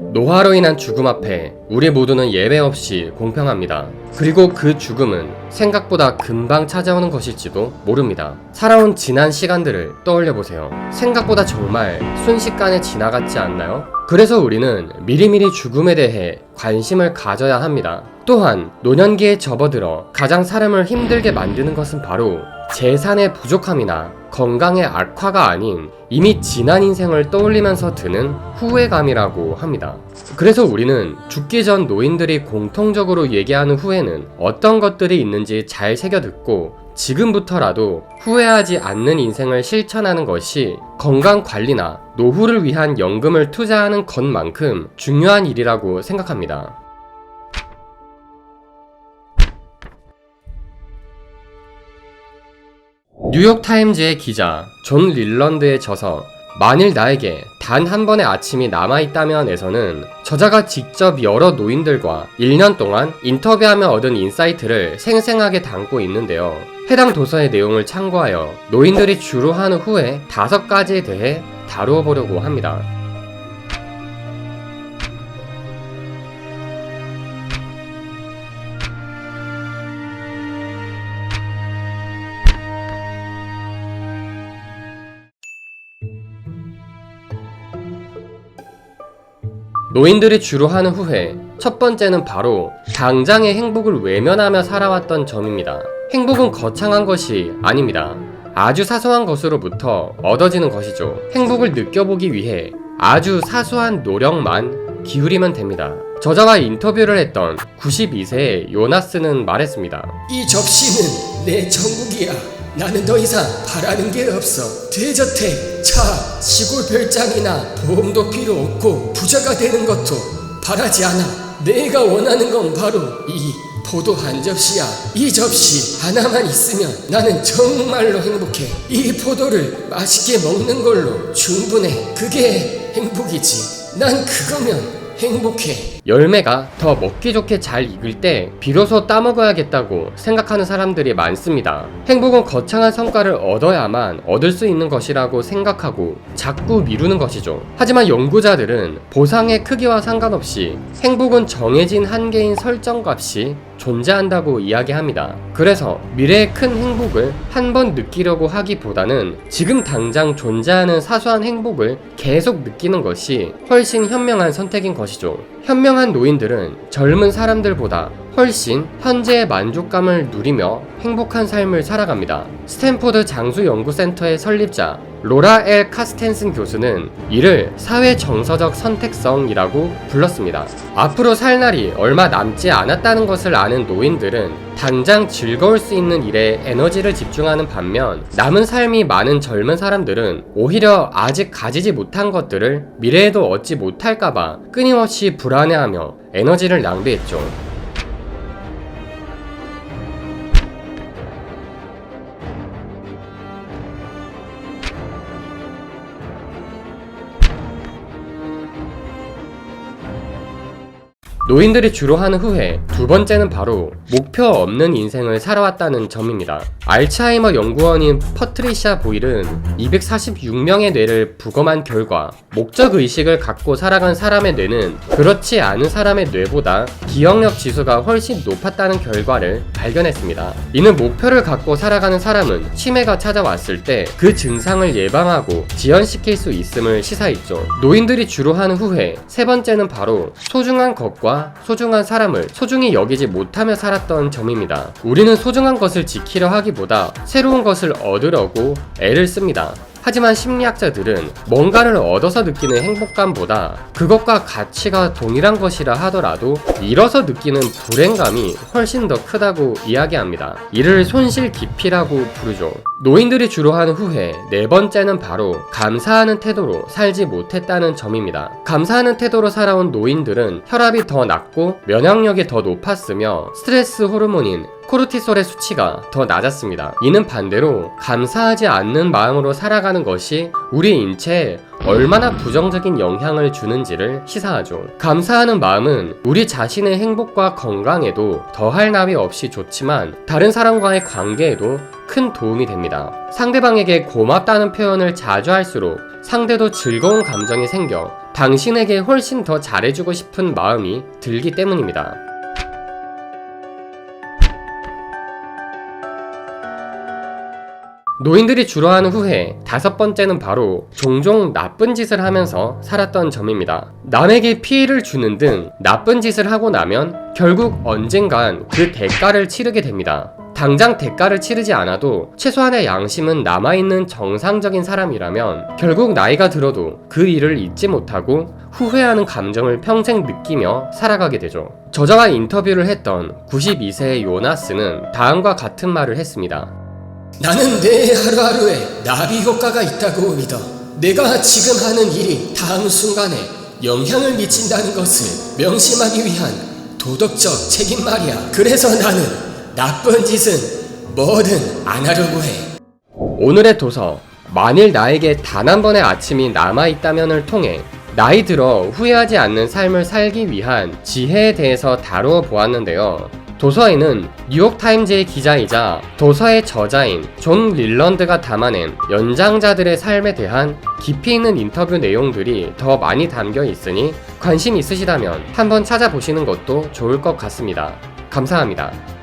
노화로 인한 죽음 앞에 우리 모두는 예외 없이 공평합니다. 그리고 그 죽음은 생각보다 금방 찾아오는 것일지도 모릅니다. 살아온 지난 시간들을 떠올려보세요. 생각보다 정말 순식간에 지나갔지 않나요? 그래서 우리는 미리미리 죽음에 대해 관심을 가져야 합니다. 또한 노년기에 접어들어 가장 사람을 힘들게 만드는 것은 바로 재산의 부족함이나 건강의 악화가 아닌 이미 지난 인생을 떠올리면서 드는 후회감이라고 합니다. 그래서 우리는 죽기 전 노인들이 공통적으로 얘기하는 후회는 어떤 것들이 있는지 잘 새겨듣고 지금부터라도 후회하지 않는 인생을 실천하는 것이 건강관리나 노후를 위한 연금을 투자하는 것만큼 중요한 일이라고 생각합니다. 뉴욕타임즈의 기자 존 릴런드의 저서 만일 나에게 단 한 번의 아침이 남아있다면에서는 저자가 직접 여러 노인들과 1년 동안 인터뷰하며 얻은 인사이트를 생생하게 담고 있는데요. 해당 도서의 내용을 참고하여 노인들이 주로 하는 후회 5가지에 대해 다루어 보려고 합니다. 노인들이 주로 하는 후회, 첫 번째는 바로 당장의 행복을 외면하며 살아왔던 점입니다. 행복은 거창한 것이 아닙니다. 아주 사소한 것으로부터 얻어지는 것이죠. 행복을 느껴보기 위해 아주 사소한 노력만 기울이면 됩니다. 저자와 인터뷰를 했던 92세의 요나스는 말했습니다. 이 접시는 내 천국이야. 나는 더 이상 바라는 게 없어. 대저택, 차, 시골 별장이나 보험도 필요 없고 부자가 되는 것도 바라지 않아. 내가 원하는 건 바로 이 포도 한 접시야. 이 접시 하나만 있으면 나는 정말로 행복해. 이 포도를 맛있게 먹는 걸로 충분해. 그게 행복이지. 난 그거면 행복해. 열매가 더 먹기 좋게 잘 익을 때 비로소 따먹어야겠다고 생각하는 사람들이 많습니다. 행복은 거창한 성과를 얻어야만 얻을 수 있는 것이라고 생각하고 자꾸 미루는 것이죠. 하지만 연구자들은 보상의 크기와 상관없이 행복은 정해진 한계인 설정값이 존재한다고 이야기합니다. 그래서 미래의 큰 행복을 한 번 느끼려고 하기보다는 지금 당장 존재하는 사소한 행복을 계속 느끼는 것이 훨씬 현명한 선택인 것이죠. 현명한 노인들은 젊은 사람들보다 훨씬 현재의 만족감을 누리며 행복한 삶을 살아갑니다. 스탠포드 장수연구센터의 설립자 로라 엘 카스텐슨 교수는 이를 사회 정서적 선택성이라고 불렀습니다. 앞으로 살 날이 얼마 남지 않았다는 것을 아는 노인들은 당장 즐거울 수 있는 일에 에너지를 집중하는 반면 남은 삶이 많은 젊은 사람들은 오히려 아직 가지지 못한 것들을 미래에도 얻지 못할까봐 끊임없이 불안해하며 에너지를 낭비했죠. 노인들이 주로 하는 후회, 두 번째는 바로 목표 없는 인생을 살아왔다는 점입니다. 알츠하이머 연구원인 퍼트리샤 보일은 246명의 뇌를 부검한 결과 목적의식을 갖고 살아간 사람의 뇌는 그렇지 않은 사람의 뇌보다 기억력 지수가 훨씬 높았다는 결과를 발견했습니다. 이는 목표를 갖고 살아가는 사람은 치매가 찾아왔을 때 그 증상을 예방하고 지연시킬 수 있음을 시사했죠. 노인들이 주로 하는 후회, 세 번째는 바로 소중한 것과 소중한 사람을 소중히 여기지 못하며 살았던 점입니다. 우리는 소중한 것을 지키려 하기보다 새로운 것을 얻으려고 애를 씁니다. 하지만 심리학자들은 뭔가를 얻어서 느끼는 행복감보다 그것과 가치가 동일한 것이라 하더라도 잃어서 느끼는 불행감이 훨씬 더 크다고 이야기합니다. 이를 손실 기피라고 부르죠. 노인들이 주로 하는 후회, 네 번째는 바로 감사하는 태도로 살지 못했다는 점입니다. 감사하는 태도로 살아온 노인들은 혈압이 더 낮고 면역력이 더 높았으며 스트레스 호르몬인 코르티솔의 수치가 더 낮았습니다. 이는 반대로 감사하지 않는 마음으로 살아가는 것이 우리 인체에 얼마나 부정적인 영향을 주는지를 시사하죠. 감사하는 마음은 우리 자신의 행복과 건강에도 더할 나위 없이 좋지만 다른 사람과의 관계에도 큰 도움이 됩니다. 상대방에게 고맙다는 표현을 자주 할수록 상대도 즐거운 감정이 생겨 당신에게 훨씬 더 잘해주고 싶은 마음이 들기 때문입니다. 노인들이 주로 하는 후회, 5번째는 바로 종종 나쁜 짓을 하면서 살았던 점입니다. 남에게 피해를 주는 등 나쁜 짓을 하고 나면 결국 언젠간 그 대가를 치르게 됩니다. 당장 대가를 치르지 않아도 최소한의 양심은 남아있는 정상적인 사람이라면 결국 나이가 들어도 그 일을 잊지 못하고 후회하는 감정을 평생 느끼며 살아가게 되죠. 저자와 인터뷰를 했던 92세의 요나스는 다음과 같은 말을 했습니다. 나는 내 하루하루에 나비 효과가 있다고 믿어. 내가 지금 하는 일이 다음 순간에 영향을 미친다는 것을 명심하기 위한 도덕적 책임 말이야. 그래서 나는 나쁜 짓은 뭐든 안 하려고 해. 오늘의 도서, 만일 나에게 단 한 번의 아침이 남아있다면을 통해 나이 들어 후회하지 않는 삶을 살기 위한 지혜에 대해서 다루어 보았는데요. 도서에는 뉴욕타임즈의 기자이자 도서의 저자인 존 릴런드가 담아낸 연장자들의 삶에 대한 깊이 있는 인터뷰 내용들이 더 많이 담겨 있으니 관심 있으시다면 한번 찾아보시는 것도 좋을 것 같습니다. 감사합니다.